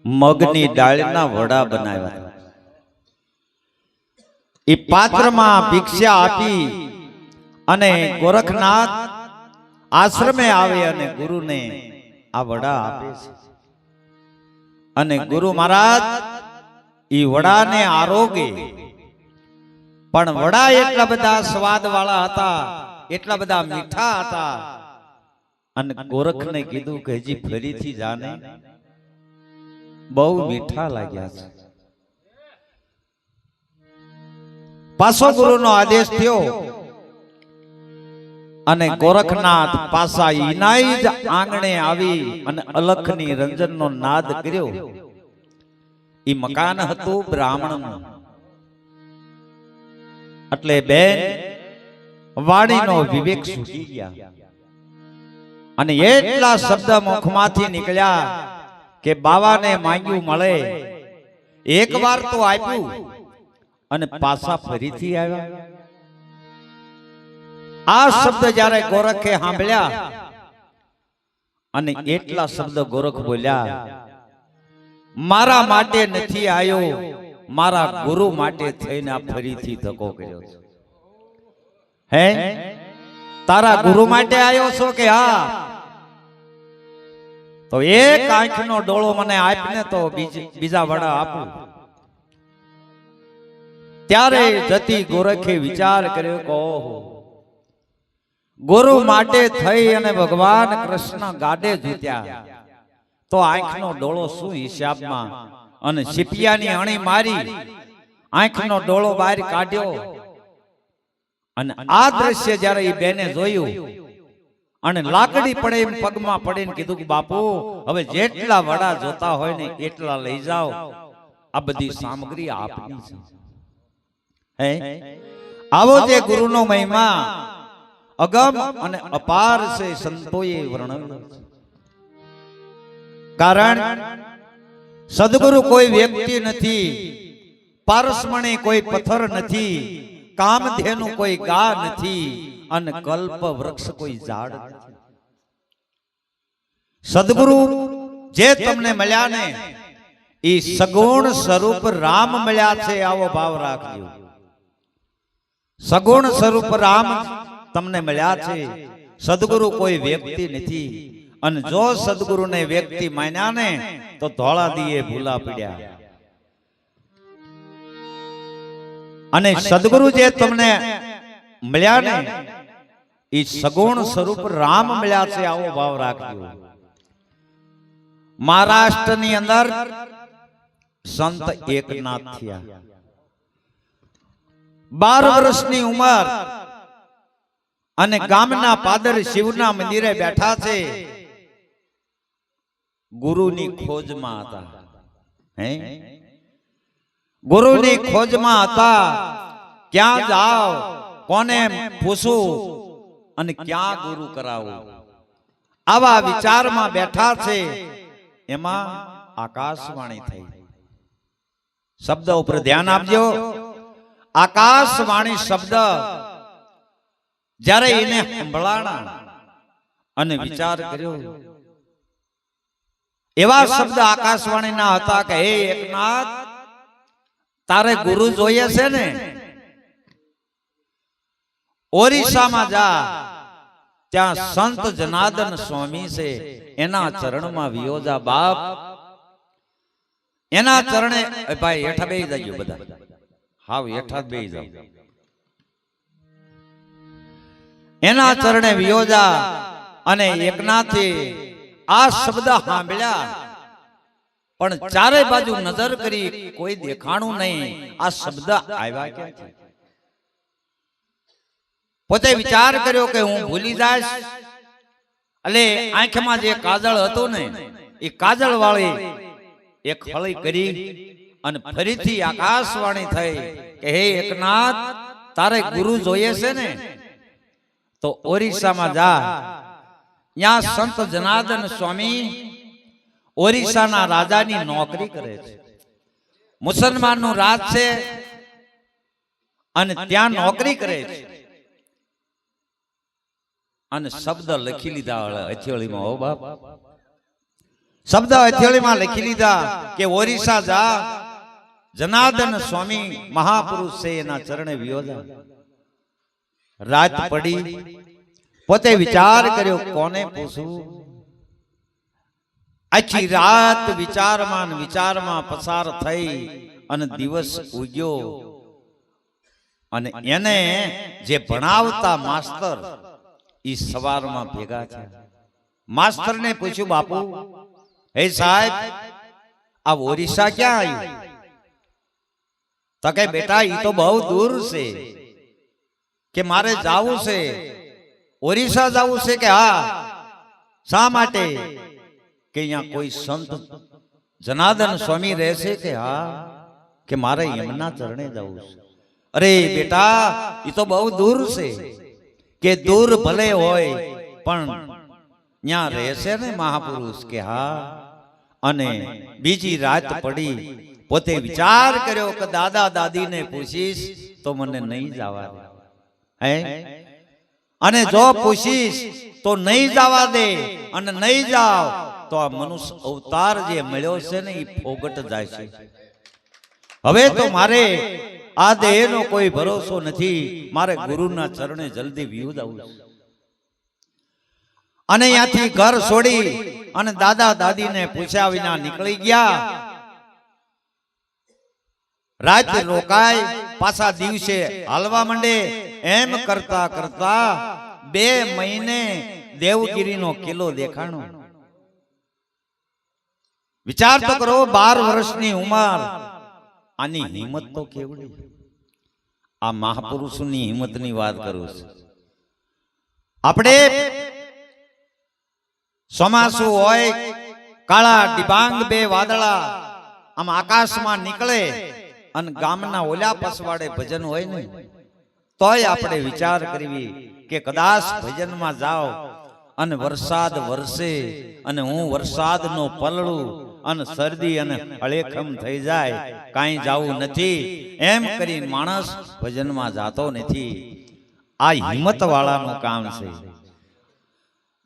મગની ડાળના વડા બનાવ્યા. એ પાત્રમાં ભિક્ષા આપી અને ગોરખનાથ આશ્રમે આવે અને ગુરુને આ વડા આપે છે. અને ગુરુ મહારાજ ઈ વડાને આરોગે, પણ વડા એટલા બધા સ્વાદ વાળા હતા, એટલા બધા મીઠા હતા. અને ગોરખને કીધું કે હજી ફરીથી જાને, બહુ મીઠા લાગ્યા છે. પાછો ગુરુનો આદેશ થયો અને ગોરખનાથ પાછા ઈનાઈ જ આંગણે આવી અને અલખની રંજનનો નાદ કર્યો. ઈ મકાન હતું બ્રાહ્મણનું. એટલે બેન વાણીનો વિવેક સૂકી ગયા અને એટલા શબ્દ મુખમાંથી નીકળ્યા કે બાવાને માંગ્યું મળે. એક વાર તો આપ્યું અને પાછા ફરીથી આવ્યા. આ શબ્દ જ્યારે ગોરખે સાંભળ્યા અને એટલા શબ્દ ગોરખ બોલ્યા, મારા માટે નથી આવ્યો, મારા ગુરુ માટે થઈને આ ફરીથી ધક્કો કર્યો છે. હે, તારા ગુરુ માટે આવ્યો છો કે હા? તો એક આંખનો ડોળો મને આપને તો બીજા વડા આપું. ત્યારે જતી ગોરખે વિચાર કર્યો કે ઓહો, ગુરુ માટે થઈ અને ભગવાન કૃષ્ણ ગાડે જીત્યા તો આંખનો ડોળો શું હિસાબમાં? અને સિપિયાની અણી મારી આંખનો ડોળો બહાર કાઢ્યો. અને આ દ્રશ્ય જ્યારે એ બેને જોયું અને લાકડી પડે એમ પગમાં પડીને કીધું કે બાપુ, હવે જેટલા વડા જોતા હોય ને એટલા લઈ જાઓ, આ બધી સામગ્રી આપની છે. હે, આવો જે ગુરુનો મહિમા અગમ અને અપાર છે, સંતોએ વર્ણવ્યો. કારણ સદગુરુ કોઈ વ્યક્તિ નથી, પારસમણી કોઈ પથ્થર નથી, કામધેનુ કોઈ ગા નથી, અને કલ્પ વૃક્ષ કોઈ ઝાડ નથી. સદગુરુ જે તમને મળ્યા ને એ સગુણ સ્વરૂપ રામ મળ્યા છે, આવો ભાવ રાખજો. સગુણ સ્વરૂપ રામ તમને મળ્યા છે. સદગુરુ કોઈ વ્યક્તિ નથી. અને જો સદગુરુને વ્યક્તિ માન્યા ને તો ધોળા દીએ ભૂલા પડ્યા. અને સદગુરુ જે તમને મળ્યા ને એ સગુણ સ્વરૂપ રામ મળ્યા છે, આવો ભાવ રાખજો. મહારાષ્ટ્રની અંદર સંત એકનાથ થયા. 12 વર્ષની ઉંમર અને ગામના પાદર શિવના મંદિરે બેઠા છે. ગુરુની ખોજમાં હતા. હે, ગુરુની ખોજમાં હતા. ક્યાં જાઓ, કોને પૂછું અને ક્યાં ગુરુ કરાવું, આવા વિચારમાં બેઠા છે. એમાં આકાશવાણી થઈ. શબ્દ ઉપર ધ્યાન આપજો. આકાશવાણી શબ્દ જ્યારે એને સંભળાણા અને વિચાર કર્યો, એવા શબ્દ આકાશવાણીના હતા કે હે એકનાથ, તારે ગુરુ જોઈએ છે ને, ઓરિસ્સામાં જા, ત્યાં સંત જનાર્દન સ્વામી છે, એના ચરણમાં વિયોજા બાપ. એના ચરણે, ભાઈ હેઠા બેસી જાજો બધા, હાવ હેઠા જ બેસી જાવ. એના ચરણે વિયોજા. અને એકનાથે આ શબ્દ સાંભળ્યા, પણ ચારે બાજુ નજર કરી, કોઈ દેખાણું નહીં. આ શબ્દ આવ્યા ક્યાંથી? પોતે વિચાર કર્યો કે હું ભૂલી જાઈશ. એટલે આંખમાં જે કાજળ હતું ને એ કાજળ વાળી એક હળી કરી અને ફરીથી આકાશવાણી થઈ કે હે એકનાથ, તારે ગુરુ જોઈએ છે ને તો ઓરિસ્સામાં જા. ત્યાં સંત જનાર્દન સ્વામી ઓરિસ્સાના રાજાની નોકરી કરે છે. મુસલમાનનું રાજ છે અને ત્યાં નોકરી કરે છે. અને શબ્દ લખી લીધા હથેળીમાં. હો બાપ, શબ્દ હથેળીમાં લખી લીધા. કે ઓરિસ્સા જા, જનાર્દન સ્વામી મહાપુરુષ છે એના ચરણે વિયોજા. રાત પડી, પોતે વિચાર કર્યો કોને પૂછું. આખી રાત વિચારમાં પસાર થઈ અને દિવસ ઉગ્યો અને એને જે ભણાવતા માસ્તર ઈ સવારમાં ભેગા થયા. માસ્તરને પૂછ્યું, બાપુ, હે સાહેબ, આ ઓરિસ્સા ક્યાં આવ્યું? તો કે બેટા ઈ તો બહુ દૂર છે, કે મારે જાવું છે, ઓરિસ્સા જાવું છે. કે હા, શા માટે? કે અહીંયા કોઈ સંત જનાર્દન સ્વામી રહેશે? કે હા, કે મારે એમના ચરણે જવું છે. અરે બેટા, એ તો બહુ દૂર છે. કે દૂર ભલે હોય પણ ત્યાં રહેશે ને મહાપુરુષ? કે હા. અને બીજી રાત પડી, પોતે વિચાર કર્યો કે દાદા દાદીને પૂછીશ તો મને નહીં જવા દે. હે, અને જો પૂછીશ તો નહીં જવા દે, અને નહીં જાવ તો આ મનુષ્ય અવતાર જે મળ્યો છે ને એ ફોગટ જાય છે. હવે તો મારે આ દેહનો કોઈ ભરોસો નથી, મારે ગુરુના ચરણે જલ્દી વિયુદ આવું. અને ત્યાંથી ઘર છોડી અને દાદા દાદીને પૂછ્યા વિના નીકળી ગયા. રાત રોકાય, પાછા દિવસે હાલવા માંડે. એમ કરતા કરતા 2 મહિને દેવગીરીનો કિલ્લો દેખાણો. વિચાર તો કરો, 12 વર્ષની ઉંમર. આની હિંમત તો કેવડી! આ મહાપુરુષની હિંમતની વાત કરું છું. આપણે ચોમાસું હોય, કાળા ડિબાંગ 2 વાદળા આમ આકાશમાં નીકળે અને ગામના ઓલા પસવાડે ભજન હોય ને, તોય આપણે વિચાર કરવી કે કદાચ ભજનમાં જાઓ અને વરસાદ વરસે અને હું વરસાદનો પલળું અને શરદી અને હળેખમ થઈ જાય, કાંઈ જાવું નથી એમ કરી માણસ ભજનમાં જાતો નથી. આ હિંમત વાળાનું કામ છે.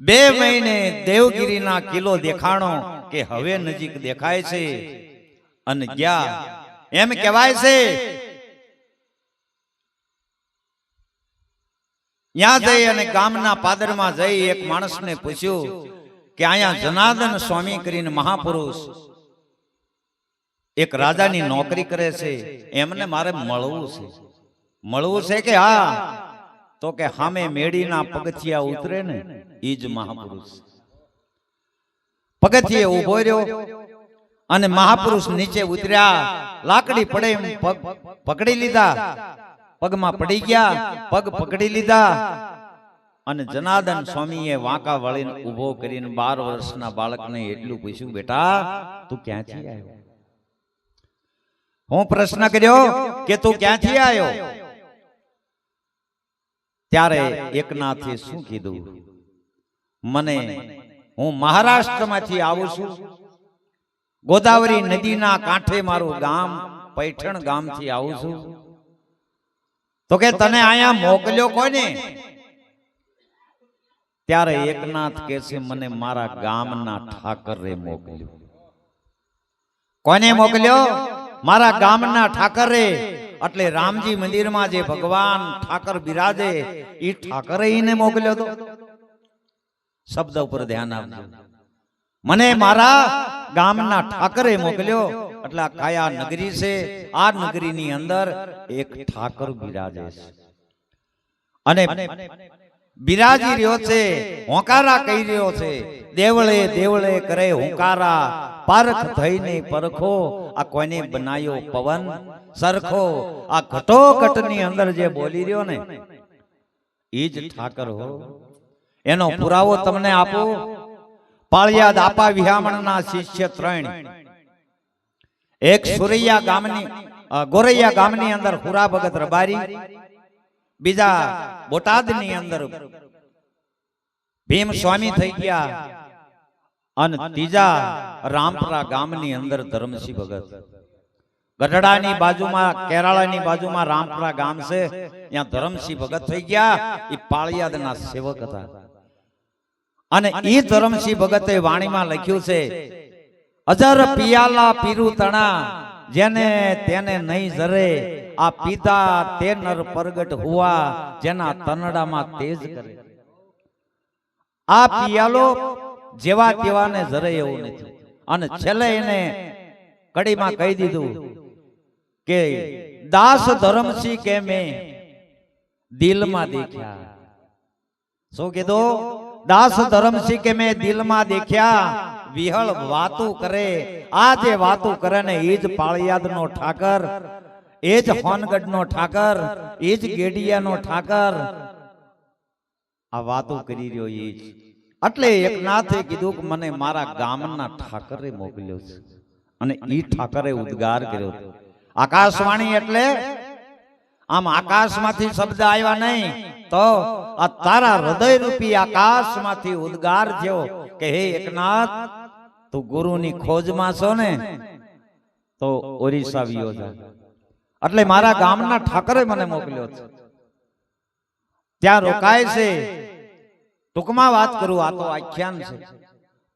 2 મહિને દેવગીરીના કિલ્લો દેખાણો કે હવે નજીક દેખાય છે. અને ગયા એમ કહેવાય છે, ત્યાં જઈ અને ગામના પાદરમાં જઈ એક માણસને પૂછ્યું કે અહીંયા જનાર્દન સ્વામી કરીને મહાપુરુષ એક રાજાની નોકરી કરે છે, એમને મારે મળવું છે. મળવું છે? કે હા. તો કે સામે મેડીના પગથિયા ઉતરે ને ઈ જ મહાપુરુષ. પગથિયે ઉભો રહ્યો અને મહાપુરુષ નીચે ઉતર્યા. લાકડી પડે એમ પગ પકડી લીધા, પગમાં પડી ગયા, પગ પકડી લીધા. અને જનાર્દન સ્વામીએ વાંકા વળીને ઉભો કરીને 12 વર્ષના બાળકને એટલું પૂછ્યું, બેટા તું ક્યાંથી આવ્યો? હું પ્રશ્ન કર્યો કે તું ક્યાંથી આવ્યો? ત્યારે એકનાથે શું કીધું? મને હું મહારાષ્ટ્રમાંથી આવું છું, ગોદાવરી નદીના કાંઠે મારું ગામ પૈઠણ ગામથી આવું છું. તો કે તને અહીંયા મોકલ્યો કોને? ત્યારે એકનાથ કહે છે, મને મારા ગામના ઠાકરે મોકલ્યો. કોને મોકલ્યો? મારા ગામના ઠાકરે. એટલે રામજી મંદિરમાં જે ભગવાન ઠાકર બિરાજે એ ઠાકરે એને મોકલ્યો હતો. શબ્દ ઉપર ધ્યાન આપજો. મને મારા ગામના ઠાકરે મોકલ્યો. એટલે આ કયા નગરી છે? આ નગરીની અંદર એક ઠાકર બિરાજે છે અને બિરાજી રહ્યો છે, હોંકારા કહી રહ્યો છે. દેવળે દેવળે કરે હોંકારા, પારખ થઈને પરખો, આ કોને બનાયો પવન સરખો. આ ઘટોઘટની અંદર જે બોલી રહ્યો ને એ જ ઠાકર હો. એનો પુરાવો તમને આપો. પાળિયાદ આપા વિહામણના શિષ્ય 3, એક સુરૈયા ગામની ગોરૈયા ગામની અંદર હુરા ભગત રબારી, બીજા બોટાદની અંદર ભીમ સ્વામી થઈ ગયા, અને ત્રીજા રામપરા ગામની અંદર ધર્મસિંહ ભગત. ગઢડાની બાજુમાં, કેરાળાની બાજુમાં રામપરા ગામ છે, ત્યાં ધર્મસિંહ ભગત થઈ ગયા. એ પાળિયાદના સેવક હતા. અને એ ધર્મસિંહ ભગતે વાણીમાં લખ્યું છે, અજર પિયાલા પીરુ તણા જેને તેને નહીં જરે આ પિતા તે નર પ્રગટ હુઆ જેના તનડામાં તેજ કરે. આ પિયાલો જેવા તેવાને જરે એવું નથી. અને છેલ્લે એને કડીમાં કહી દીધું કે દાસ ધર્મસિંહ કે મેં દિલમાં દેખ્યા. શું કીધું? દાસ ધર્મસિંહ કે મેં દિલમાં દેખ્યા. વિહળ વાતું કરે, આ જે વાતું કરે ને એ જ પાળિયાદ નો ઠાકર, એ જ હોનગઢ નો ઠાકર, એ જ ગેડિયા નો ઠાકર આ વાતું કરી રહ્યો. એ જ એટલે એકનાથે કીધું કે મને મારા ગામના ઠાકરે મોકલ્યો છે. અને ઈ ઠાકરે ઉદ્ગાર કર્યો. આકાશવાણી એટલે આમ આકાશમાંથી શબ્દ આવ્યા નહીં, તો આ તારા હૃદય રૂપી આકાશમાંથી ઉદ્ગાર થયો કે હે એકનાથ, તું ગુરુની ખોજમાં છો ને તો ઓરિસ્સા વિયો જા. એટલે મારા ગામના ઠાકરે મને મોકલ્યો છે. ત્યાં રોકાય છે. ટૂંકમાં વાત કરું, આ તો આખ્યાન છે,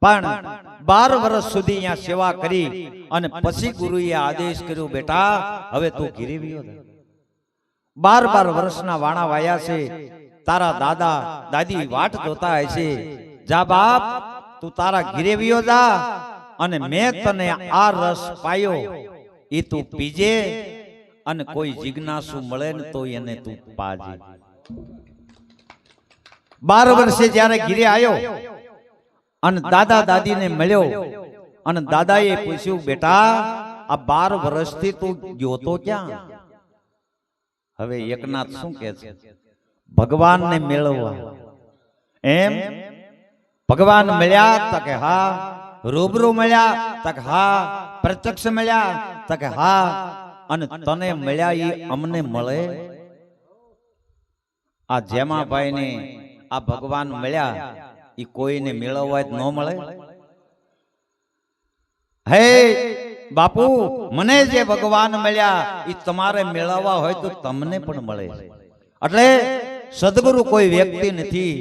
પણ 12 વર્ષ સુધી અહીંયા સેવા કરી અને પછી ગુરુએ આદેશ કર્યો, બેટા હવે તું ઘીરે વિયો જા. 12 વર્ષના વાણા વાયા છે. તારા દાદા દાદી વાટ જોતા હશે. જા બાપ, તું તારા ઘીરે વિયો જા અને મેં તને આ રસ પાયો એ તું પીજે અને કોઈ જિજ્ઞાસુ મળે ને તો એને તું પાજે. 12 વર્ષે જ્યારે ઘીરે આવ્યો અને દાદા દાદીને મળ્યો અને દાદાએ પૂછ્યું, બેટા આ 12 વર્ષથી તું ગયો તો ક્યાં? હવે એકનાથ શું કહે છે? ભગવાનને મેળવવા. એમ ભગવાન મળ્યા? તો કે હા. રૂબરૂ મળ્યા? તો કે હા. પ્રત્યક્ષ મળ્યા? તો કે હા. અને તને મળ્યા એ અમને મળે? આ જેમાભાઈ ને આ ભગવાન મળ્યા એ કોઈને મેળવવા જ ન મળે? હે બાપુ, મને જે ભગવાન મળ્યા એ તમારે મેળવવા હોય તો તમને પણ મળે. એટલે સદગુરુ કોઈ વ્યક્તિ નથી,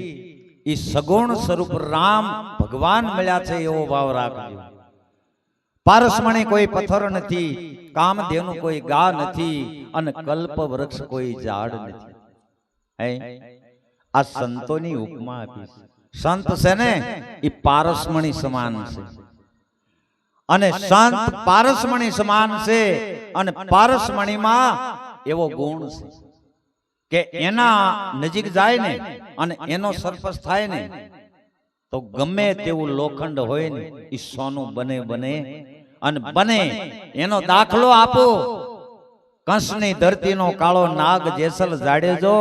એ સગુણ સ્વરૂપ રામ ભગવાન મળ્યા છે એવો ભાવ રાખજો. પારસમણી કોઈ પથ્થર નથી, કામધેનુ કોઈ ગા નથી, અને કલ્પ વૃક્ષ કોઈ ઝાડ નથી. આ સંતોની ઉપમા આપી. સંત છે ને એ પારસમણી સમાન છે, અને સંત પારસમણી સમાન છે. અને પારસમણીમાં એવો ગુણ છે કે એના નજીક જાય ને અને એનો સરપસ થાય ને તો ગમે તેવું લોખંડ હોય ને એ સોનું બને બને અને બને. એનો દાખલો આપો, કંસની ધરતીનો કાળો નાગ જેસલ જાડેજો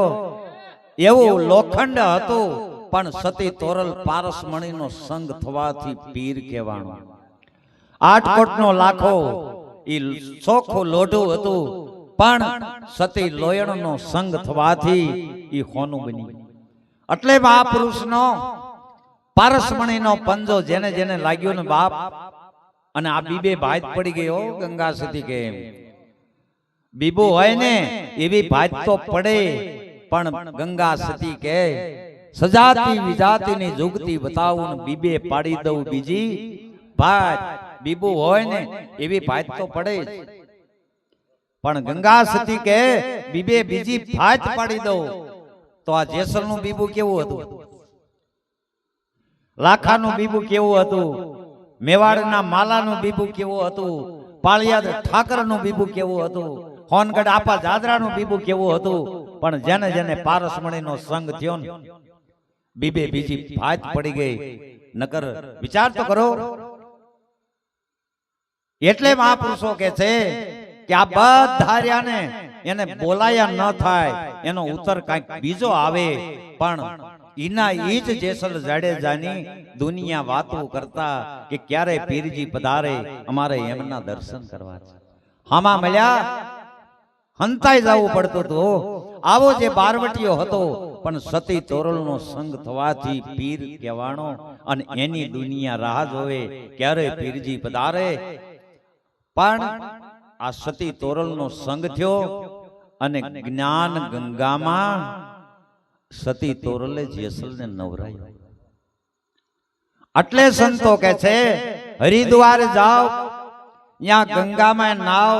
એવું લોખંડ હતું, પણ સતી તોરલ પારસમણીનો સંગ થવાથી પીર કહેવાનો. આટકોટનો લાખો એ ચોખ્ખું લોઢું હતું, પણ સતી લોયણનો સંગ થવાથી એ હોનું બની. એટલે મહાપુરુષનો પારસમણીનો પંજો જેને જેને લાગ્યો ને બાપ, અને આ બીબે ભાત પડી ગયો ગંગા સતી કે બીબો હોય ને એવી ભાત તો પડે, પણ ગંગા સતી કે સજાતી વિજાતીની જુગતી બતાવું બીબે પાડી દઉં બીજી ભાત. બીબુ હોય ને એવી ભાત તો પડે જ, પણ ગંગા સતી કે બીબે બીજી ભાત પાડી દઉં. તો આ જેસલનું બીબુ કેવું હતું? લાખાનું બીબુ કેવું હતું? મેવાડના માલાનું બીબુ કેવું હતું? પાળિયાદ ઠાકરનું બીબુ કેવું હતું? હોનગઢ આપા જાદરાનું બીબુ કેવું હતું? પણ જેને જેને પારસમણીનો સંગ થયો ને બીબે બીજી ભાત પડી ગઈ. નકર વિચાર તો કરો. એટલે મહાપુરુષો કે છે કે આ બધાર્યાને એને બોલાયા ન થાય, એનો ઉત્તર કઈક બીજો આવે. પણ ઈના ઈ જ જેસલ જાડેજાની દુનિયા વાતો કરતા કે ક્યારે પીરજી પધારે, અમારે એમના દર્શન કરવા છે. હામાં મળ્યા હંતાઈ જવું પડતું હતું. આવો જે બારવટીયો હતો, પણ સતી તોરલનો સંગ થવાથી પીર કહેવાનો, અને એની દુનિયા રાહ જોવે ક્યારે પીરજી પધારે. પણ આ સતી તોરલનો સંગ થયો અને જ્ઞાન ગંગામાં સતી તોરલે જેસલને નવરાયો. એટલે સંતો કે છે હરિદ્વાર જાઓ, ત્યાં ગંગામાં નાવ,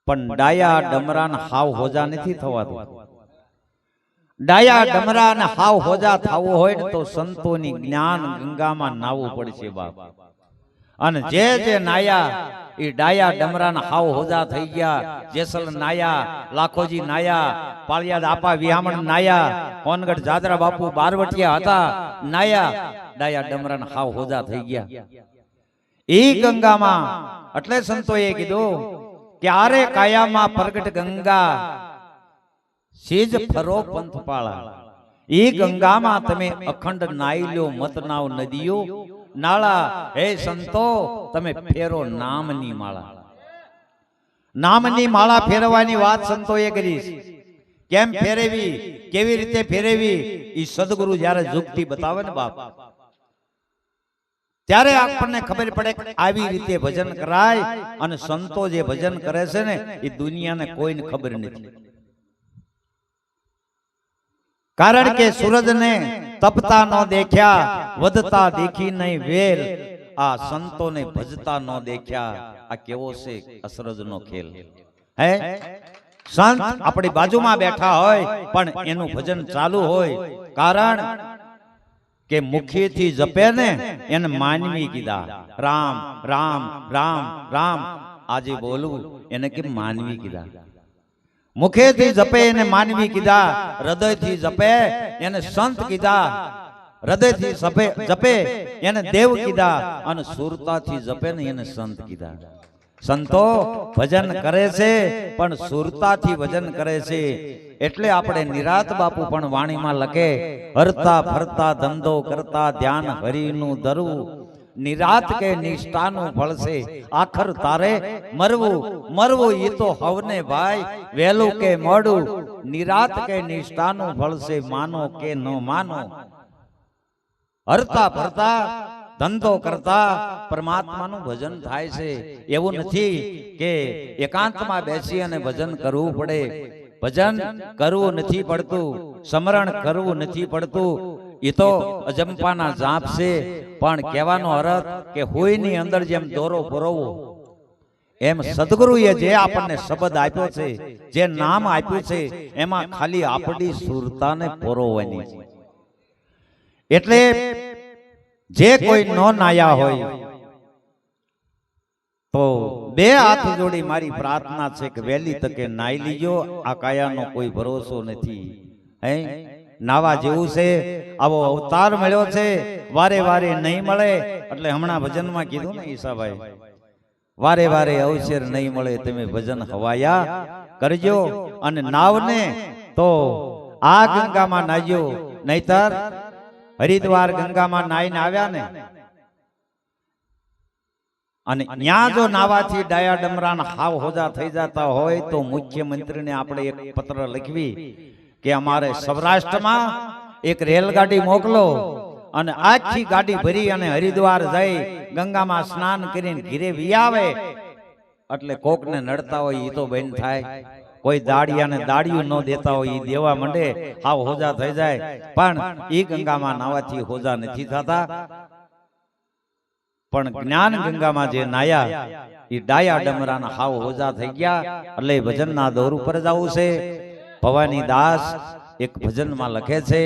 પણ ડાયા ડમરાન હાવ હોજા નથી થવાતું. ડાયા ડમરા ને હાવ હોજા થવું હોય ને તો સંતોની જ્ઞાન ગંગામાં નાવું પડશે બાપ. અને જે નાયા એ ડાયા ડમરાન હાવ હોજા થઈ ગયા. જેસલ નાયા, લાખોજી નાયા, પાળિયાદ આપા વિહામણ નાયા, કોનગઢ જાદરા બાપુ બારવટિયા હતા નાયા, ડાયા ડમરાન હાવ હોજા થઈ ગયા. એ ગંગામાં એટલે સંતોએ કીધું કે આરે કાયામાં પ્રગટ ગંગા સેજ ફરો પંથપાળા. એ ગંગામાં તમે અખંડ નાઈ લ્યો, મત નાવ નદીઓ નાળા. હે સંતો તમે ફેરો નામની માળા. નામની માળા ફેરવાની વાત સંતોએ કરી. કેમ ફેરવી, કેવી રીતે ફેરવી, એ સદગુરુ જ્યારે જુગતી બતાવે ને બાપ, ત્યારે આપણને ખબર પડે કે આવી રીતે ભજન કરાય. અને સંતો જે ભજન કરે છે ને એ દુનિયાને કોઈને ખબર નથી. કારણ કે સૂરજને તપતા ન દેખ્યા, વધતા દેખી નહીં વેલ. આ સંતોને ભજતા ન દેખ્યા. આ કેવો છે અસરજનો ખેલ. હે સંત આપણી બાજુમાં બેઠા હોય પણ એનું ભજન ચાલુ હોય. કારણ કે મુખેથી જપે ને એને માનવી કીધા. રામ રામ રામ રામ આજે બોલવું એને કે માનવી કીધા. મુખેથી જપે એને માનવી કીધા, હૃદયથી જપે એને સંત કીધા, હૃદયથી જપે એને દેવ કીધા, અને સુરતાથી જપે ને એને સંત કીધા. સંતો ભજન કરે છે પણ સુરતાથી ભજન કરે છે. એટલે આપણે નિરાત બાપુ પણ વાણીમાં લખે, હરતા ફરતા ધંધો કરતા ધ્યાન હરિનું ધરવું, નિરાત કે નિષ્ઠાનું ફળ છે આખર તારે મરવું. મરવું એ તો હવને ભાઈ, વહેલું કે મોડું, નિરાત કે નિષ્ઠાનું ફળ છે માનો કે ન માનો. હરતા ફરતા ધંધો કરતા પરમાત્માનું ભજન થાય છે. એવું નથી કે એકાંતમાં બેસી અને ભજન કરવું પડે. ભજન કરવું નથી પડતું, સ્મરણ કરવું નથી પડતું. એ તો અજંપાના જાપ છે. પણ કહેવાનો અર્થ કે હોયની અંદર જેમ દોરો પરોવો, એમ સદગુરુએ જે આપણને શબ્દ આપ્યો છે, જે નામ આપ્યું છે, એમાં ખાલી આપણી સુરતાને પરોવવાની છે. એટલે જે કોઈ ન નાયા હોય તો બે હાથ જોડી મારી પ્રાર્થના છે કે વહેલી તકે નાઈ લીજો. આ કાયાનો કોઈ ભરોસો નથી. હે નાવા જેવું છે. આવો અવતાર મળ્યો છે, વારે વારે નહીં મળે. એટલે હમણાં ભજનમાં કીધું ને ઈસાભાઈ, વારે વારે અવસર નહીં મળે તમે ભજન હવાયા કરજો. અને નાવને તો આ ગંગામાં નાજો, નહીતર હરિદ્વાર ગંગામાં નાઈને આવ્યા ને, અને ત્યાં જો નાવાથી ડાયા ડમરાન હાવ હોજા થઈ જતા હોય તો મુખ્યમંત્રીને આપણે એક પત્ર લખવી કે અમારે સૌરાષ્ટ્રમાં એક રેલગાડી મોકલો અને આખી ગાડી ભરી અને હરિદ્વાર જઈ ગંગામાં સ્નાન કરીને ઘીરે વિયાવે. એટલે કોકને નડતા હોય એ તો બંધ થાય. કોઈ દાડિયાને દાડિયું ન દેતા હોય એ દેવા માંડે, હાવ હોજા થઈ જાય. પણ એ ગંગામાં નાવાથી હોજા નથી થતા. પણ જ્ઞાન ગંગામાં જે નાયા એ ડાયા ડમરાના હાવ હોજા થઈ ગયા. એટલે ભજનના દોર ઉપર જવું છે. ભવાની દાસ એક ભજનમાં લખે છે,